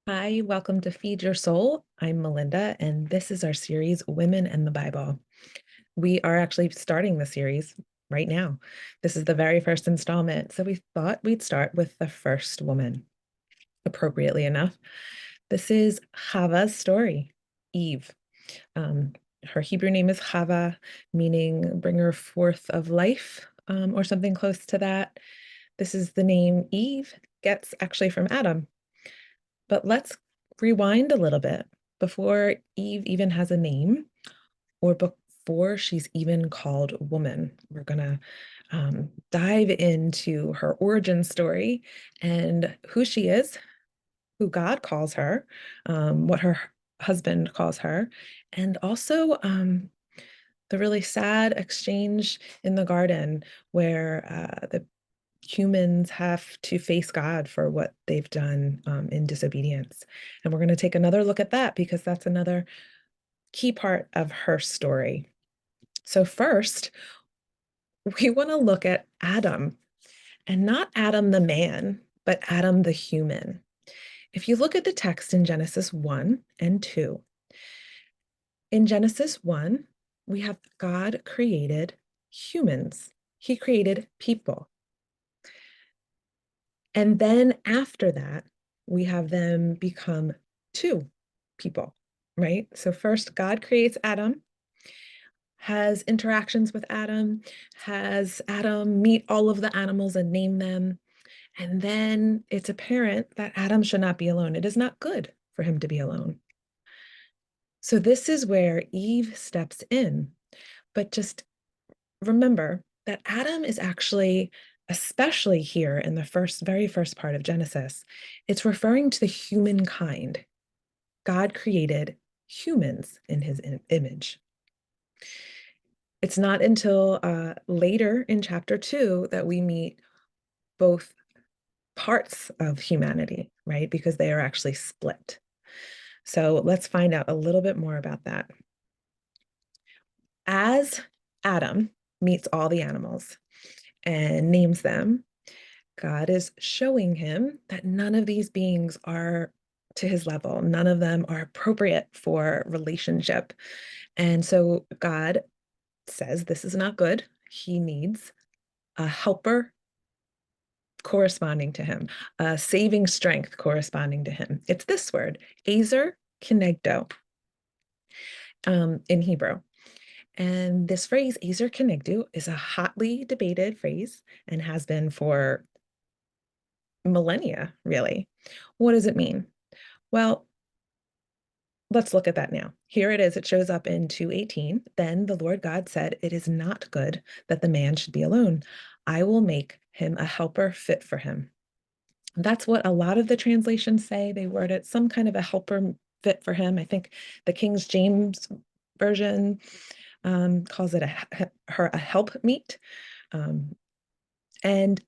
Hi, welcome to Feed Your Soul. I'm Melinda, and this is our series, Women and the Bible. We are actually starting the series right now. This is the very first installment, so we thought we'd start with the first woman. Appropriately enough, this is Chava's story, Eve. Um, Her Hebrew name is Chava, meaning bringer forth of life, or something close to that. This is the name Eve gets actually from Adam. But let's rewind a little bit before Eve even has a name or before she's even called woman. We're going to dive into her origin story and who she is, who God calls her, what her husband calls her, and also the really sad exchange in the garden where the humans have to face God for what they've done in disobedience. And we're going to take another look at that because that's another key part of her story. So, first, we want to look at Adam, and not Adam the man, but Adam the human. If you look at the text in Genesis 1 and 2, in Genesis 1, we have God created humans, He created people. And then after that, we have them become two people, right? So first, God creates Adam, has interactions with Adam, has Adam meet all of the animals and name them. And then it's apparent that Adam should not be alone. It is not good for him to be alone. So this is where Eve steps in. But just remember that Adam is actually, especially here in the very first part of Genesis, it's referring to the humankind. God created humans in his image. It's not until later in chapter 2 that we meet both parts of humanity, right? Because they are actually split. So let's find out a little bit more about that. As Adam meets all the animals and names them, God is showing him that none of these beings are to his level. None of them are appropriate for relationship. And so God says this is not good. He needs a helper corresponding to him, a saving strength corresponding to him. It's this word, Ezer Kenegdo, in Hebrew. And this phrase, Ezer Kenegdo, is a hotly debated phrase and has been for millennia, really. What does it mean? Well, let's look at that now. Here it is. It shows up in 2:18. Then the Lord God said, "It is not good that the man should be alone. I will make him a helper fit for him." That's what a lot of the translations say. They word it some kind of a helper fit for him. I think the King James version calls it a help meet. And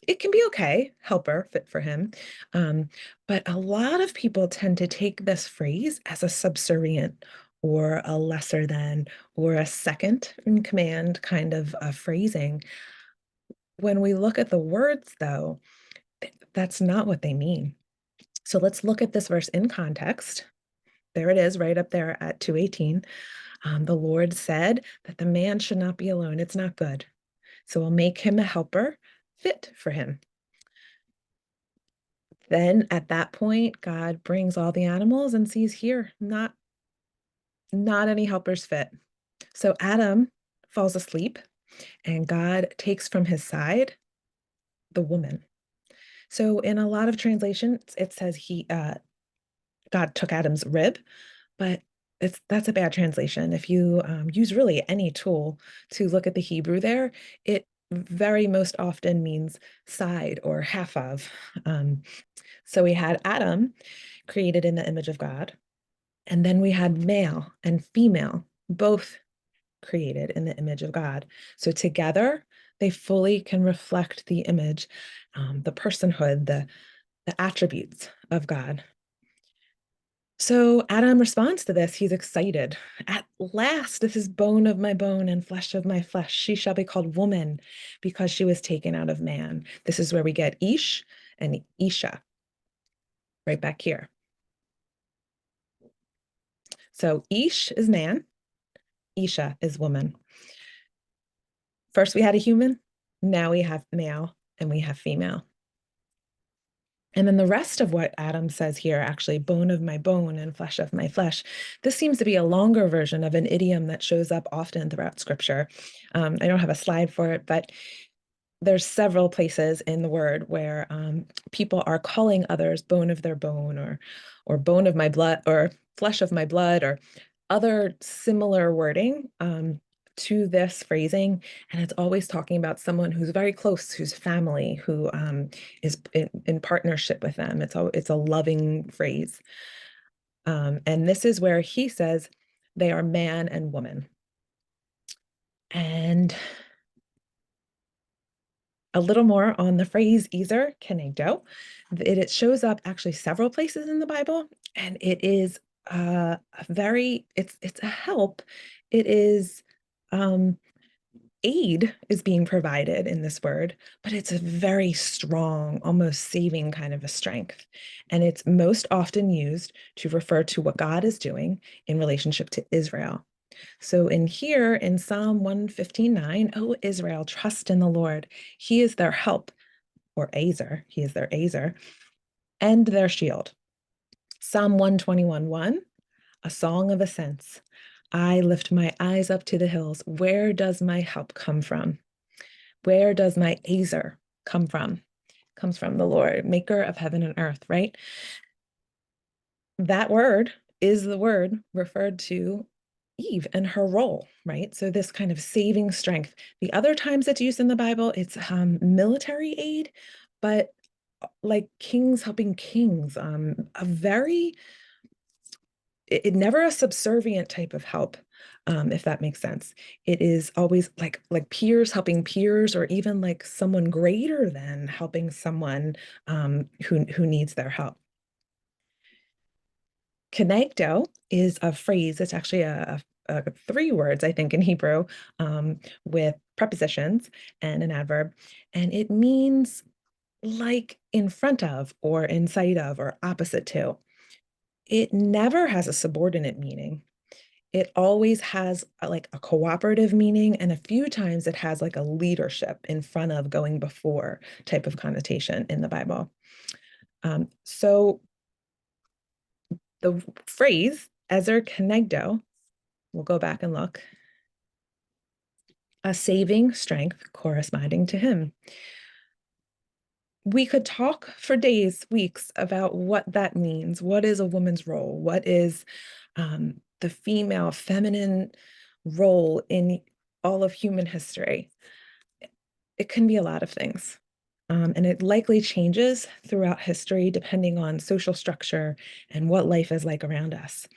it can be okay, helper, fit for him. But a lot of people tend to take this phrase as a subservient or a lesser than or a second in command kind of phrasing. When we look at the words, though, that's not what they mean. So let's look at this verse in context. There it is, right up there at 2:18. The Lord said that the man should not be alone. It's not good. So we'll make him a helper fit for him. Then at that point, God brings all the animals and sees here, not any helpers fit. So Adam falls asleep and God takes from his side the woman. So in a lot of translations, it says God took Adam's rib, but that's a bad translation. If you use really any tool to look at the Hebrew there, it very most often means side or half of. So we had Adam created in the image of God, and then we had male and female, both created in the image of God. So together, they fully can reflect the image, the personhood, the attributes of God. So Adam responds to this. He's excited. At last, this is bone of my bone and flesh of my flesh. She shall be called woman because she was taken out of man. This is where we get Ish and Isha. right back here. So Ish is man, Isha is woman. First we had a human, now we have male and we have female. And then the rest of what Adam says here, actually, bone of my bone and flesh of my flesh, this seems to be a longer version of an idiom that shows up often throughout scripture. I don't have a slide for it, but there's several places in the word where people are calling others bone of their bone or bone of my blood or flesh of my blood or other similar wording to this phrasing. And it's always talking about someone who's very close, who's family, who is in partnership with them. It's a loving phrase. And this is where he says they are man and woman. And a little more on the phrase Ezer Kenegdo. It shows up actually several places in the Bible, and it is it's a help. It is aid is being provided in this word, but it's a very strong, almost saving kind of a strength. And it's most often used to refer to what God is doing in relationship to Israel. So in here in Psalm 115:9, oh Israel, trust in the Lord. He is their help, or Azer, he is their Azer, and their shield. Psalm 121:1, a song of ascents. I lift my eyes up to the hills. Where does my help come from? Where does my Azer come from? Comes from the Lord, maker of heaven and earth, right? That word is the word referred to Eve and her role, right? So this kind of saving strength. The other times it's used in the Bible, it's military aid, but like kings helping kings, a very, it never a subservient type of help, if that makes sense. It is always like peers helping peers, or even like someone greater than helping someone who needs their help. Kenegdo is a phrase. It's actually three words, I think, in Hebrew, with prepositions and an adverb, and it means like in front of or in sight of or opposite to. It never has a subordinate meaning. It always has like a cooperative meaning, and a few times it has like a leadership in front of, going before type of connotation in the Bible. So the phrase Ezer Kenegdo, we'll go back and look, a saving strength corresponding to him. We could talk for days, weeks about what that means. What is a woman's role? What is the female, feminine role in all of human history? It can be a lot of things. And it likely changes throughout history depending on social structure and what life is like around us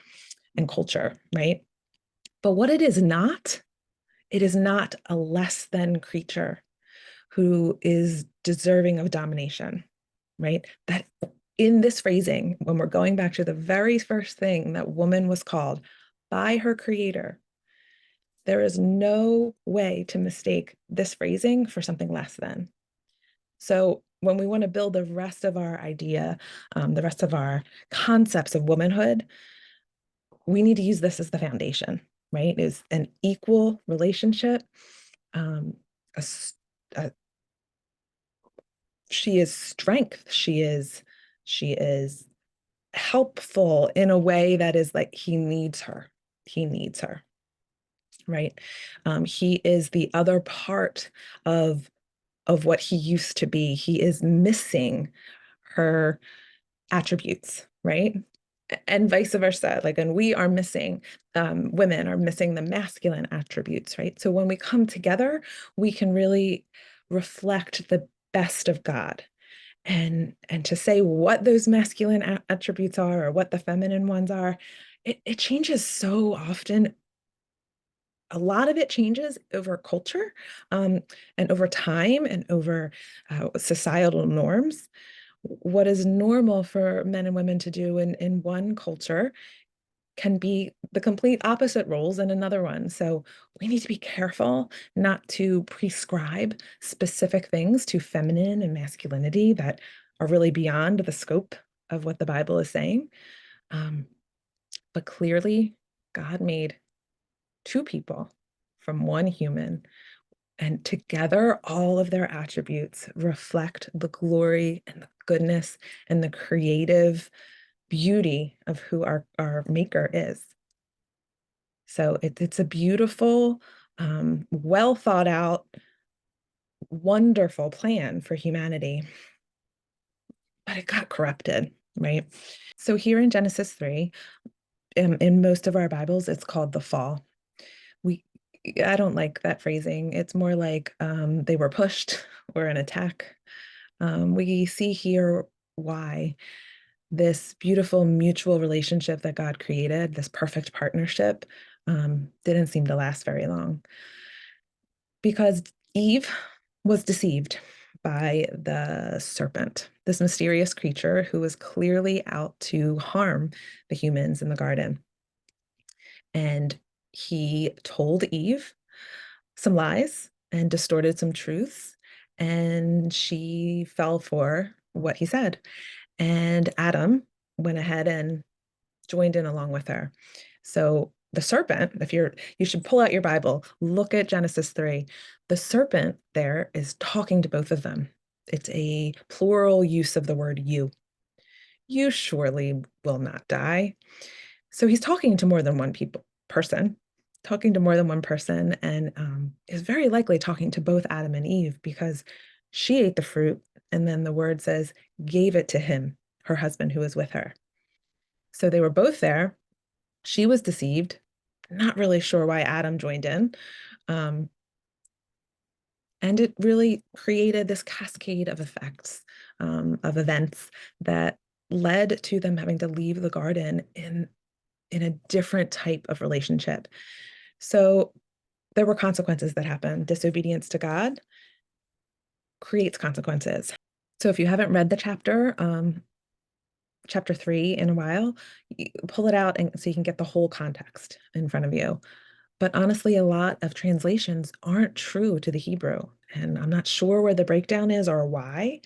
and culture, right? But what it is not a less than creature who is deserving of domination, right? That in this phrasing, when we're going back to the very first thing that woman was called by her creator, there is no way to mistake this phrasing for something less than. So when we want to build the rest of our idea, the rest of our concepts of womanhood, we need to use this as the foundation, right? Is an equal relationship. A, a, she is strength. She is helpful in a way that is like he needs her. He needs her, right? He is the other part of what he used to be. He is missing her attributes, right? And vice versa. Like, and we are missing, women are missing the masculine attributes, right? So when we come together, we can really reflect the best of God. And to say what those masculine attributes are or what the feminine ones are, it changes so often. A lot of it changes over culture, and over time and over societal norms. What is normal for men and women to do in one culture can be the complete opposite roles in another one. So we need to be careful not to prescribe specific things to feminine and masculinity that are really beyond the scope of what the Bible is saying. Um, but clearly, God made two people from one human, and together, all of their attributes reflect the glory and the goodness and the creative beauty of who our maker is. So it's a beautiful, well thought out, wonderful plan for humanity, but it got corrupted, right? So here in Genesis 3, in most of our Bibles, it's called the fall. We, I don't like that phrasing. It's more like they were pushed or an attack. We see here why this beautiful mutual relationship that God created, this perfect partnership, didn't seem to last very long because Eve was deceived by the serpent, this mysterious creature who was clearly out to harm the humans in the garden. And he told Eve some lies and distorted some truths, and she fell for what he said. And Adam went ahead and joined in along with her. So the serpent, you should pull out your Bible, look at Genesis 3. The serpent there is talking to both of them. It's a plural use of the word you. You surely will not die. So he's talking to more than one person, talking to more than one person, and is very likely talking to both Adam and Eve because she ate the fruit, and then the word says, gave it to him, her husband who was with her. So they were both there. She was deceived, not really sure why Adam joined in. Um, and it really created this cascade of effects, of events that led to them having to leave the garden in a different type of relationship. So there were consequences that happened. Disobedience to God creates consequences. So if you haven't read the chapter 3 in a while, pull it out and so you can get the whole context in front of you. But honestly, a lot of translations aren't true to the Hebrew. And I'm not sure where the breakdown is or why,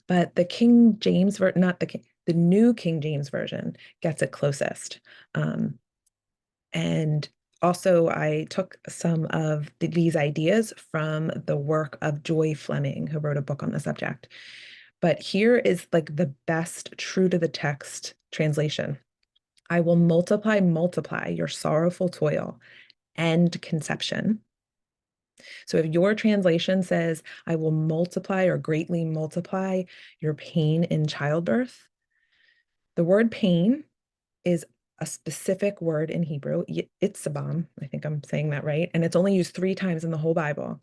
but the King James, not the New King James Version gets it closest. And also, I took some of these ideas from the work of Joy Fleming, who wrote a book on the subject. But here is like the best true to the text translation. I will multiply your sorrowful toil and conception. So if your translation says, I will multiply or greatly multiply your pain in childbirth, the word pain is a specific word in Hebrew, itzabam, I think I'm saying that right, and it's only used 3 times in the whole Bible.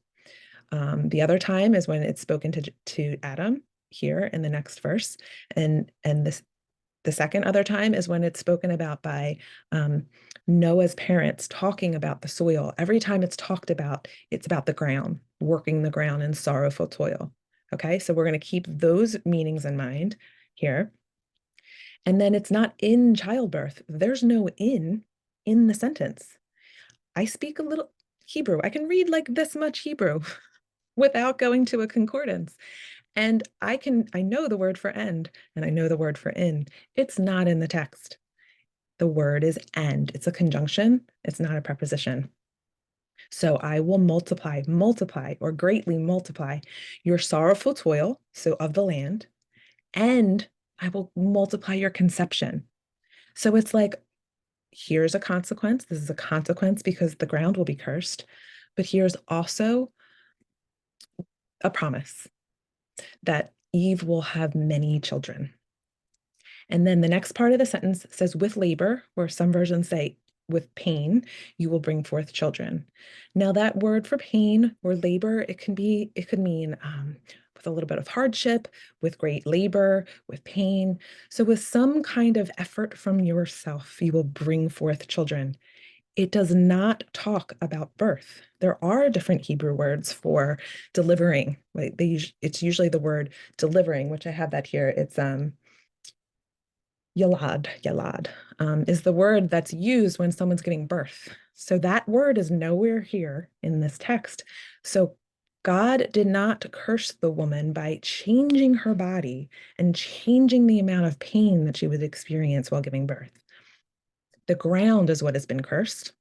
The other time is when it's spoken to Adam here in the next verse, and the second other time is when it's spoken about by Noah's parents talking about the soil. Every time it's talked about, it's about the ground, working the ground in sorrowful toil. Okay, so we're going to keep those meanings in mind here. And then it's not in childbirth. There's no in the sentence. I speak a little Hebrew. I can read like this much Hebrew without going to a concordance. And I know the word for end and I know the word for in. It's not in the text. The word is and. It's a conjunction. It's not a preposition. So I will multiply, or greatly multiply your sorrowful toil, so of the land, and I will multiply your conception. So it's like, here's a consequence. This is a consequence because the ground will be cursed. But here's also a promise that Eve will have many children. And then the next part of the sentence says, with labor, or some versions say, with pain, you will bring forth children. Now, that word for pain or labor, it could mean with a little bit of hardship, with great labor, with pain. So, with some kind of effort from yourself, you will bring forth children. It does not talk about birth. There are different Hebrew words for delivering. Like it's usually the word delivering, which I have that here. It's yalad, is the word that's used when someone's giving birth. So that word is nowhere here in this text. So God did not curse the woman by changing her body and changing the amount of pain that she would experience while giving birth. The ground is what has been cursed.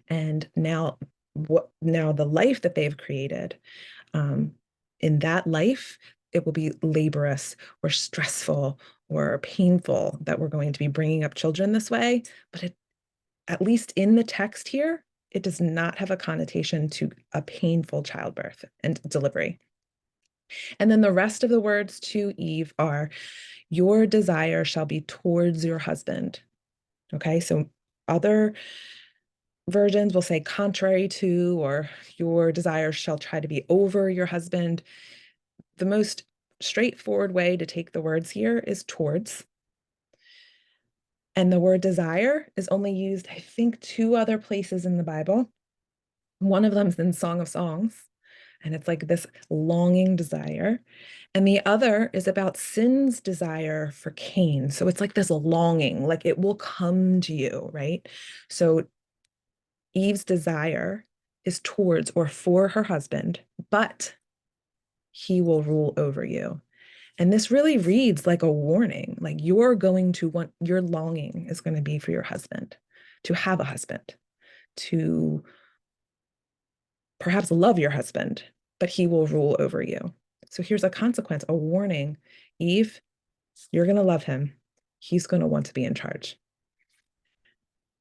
And now the life that they've created, um, in that life, it will be laborious or stressful or painful that we're going to be bringing up children this way. But at least in the text here, it does not have a connotation to a painful childbirth and delivery. And then the rest of the words to Eve are, your desire shall be towards your husband. Okay, so other versions will say contrary to, or your desire shall try to be over your husband. The most straightforward way to take the words here is towards. And the word desire is only used, I think, two other places in the Bible. One of them is in Song of Songs, and it's like this longing desire. And the other is about sin's desire for Cain. So it's like this longing, like it will come to you, right? So Eve's desire is towards or for her husband, but he will rule over you. And this really reads like a warning, like you're going to want, your longing is going to be for your husband, to have a husband, to perhaps love your husband, but he will rule over you. So here's a consequence, a warning. Eve, you're going to love him. He's going to want to be in charge.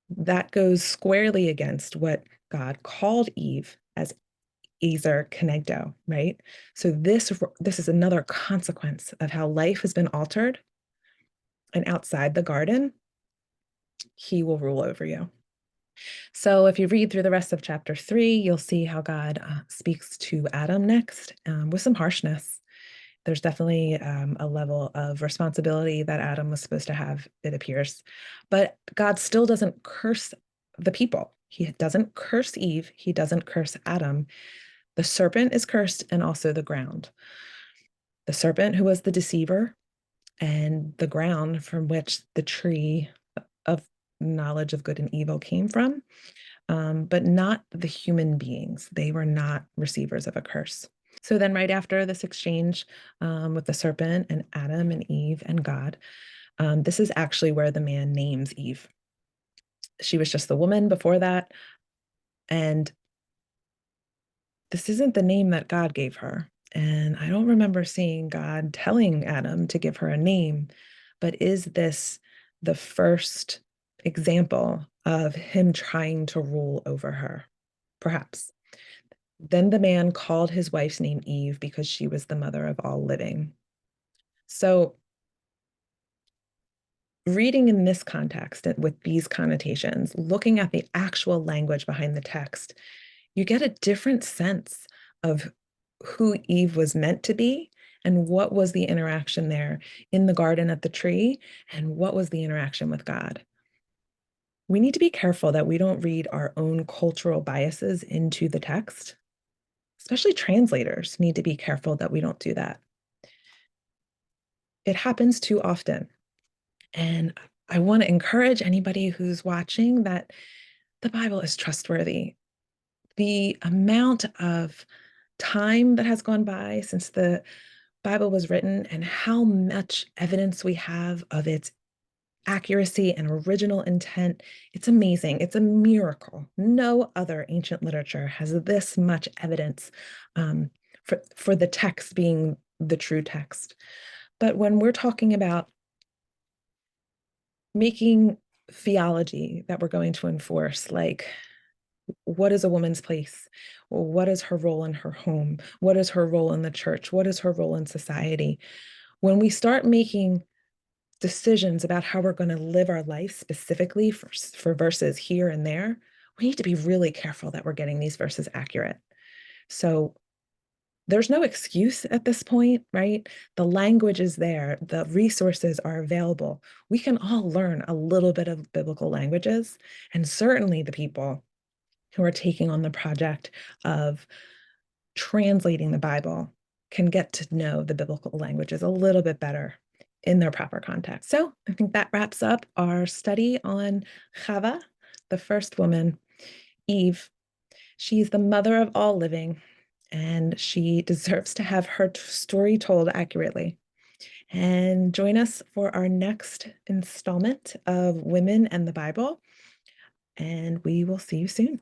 That goes squarely against what God called Eve as Ezer Kenegdo, right? So this is another consequence of how life has been altered. And outside the garden, he will rule over you. So if you read through the rest of chapter 3, you'll see how God speaks to Adam next with some harshness. There's definitely a level of responsibility that Adam was supposed to have, it appears. But God still doesn't curse the people. He doesn't curse Eve. He doesn't curse Adam. The serpent is cursed and also the ground. The serpent, who was the deceiver, and the ground from which the tree of knowledge of good and evil came from, but not the human beings. They were not receivers of a curse. So then, right after this exchange with the serpent and Adam and Eve and God, this is actually where the man names Eve. She was just the woman before that. And this isn't the name that God gave her. And I don't remember seeing God telling Adam to give her a name, but is this the first example of him trying to rule over her? Perhaps. Then the man called his wife's name Eve because she was the mother of all living. So, reading in this context with these connotations, looking at the actual language behind the text, you get a different sense of who Eve was meant to be and what was the interaction there in the garden at the tree and what was the interaction with God. We need to be careful that we don't read our own cultural biases into the text. Especially translators need to be careful that we don't do that. It happens too often. And I want to encourage anybody who's watching that the Bible is trustworthy. The amount of time that has gone by since the Bible was written and how much evidence we have of its accuracy and original intent, it's amazing. It's a miracle. No other ancient literature has this much evidence for the text being the true text. But when we're talking about making theology that we're going to enforce, like what is a woman's place? What is her role in her home? What is her role in the church? What is her role in society? When we start making decisions about how we're going to live our life specifically for verses here and there, we need to be really careful that we're getting these verses accurate. So there's no excuse at this point, right? The language is there, the resources are available. We can all learn a little bit of biblical languages, and certainly the people who are taking on the project of translating the Bible can get to know the biblical languages a little bit better in their proper context. So I think that wraps up our study on Chava, the first woman, Eve. She's the mother of all living. and she deserves to have her story told accurately. And join us for our next installment of Women and the Bible, and we will see you soon.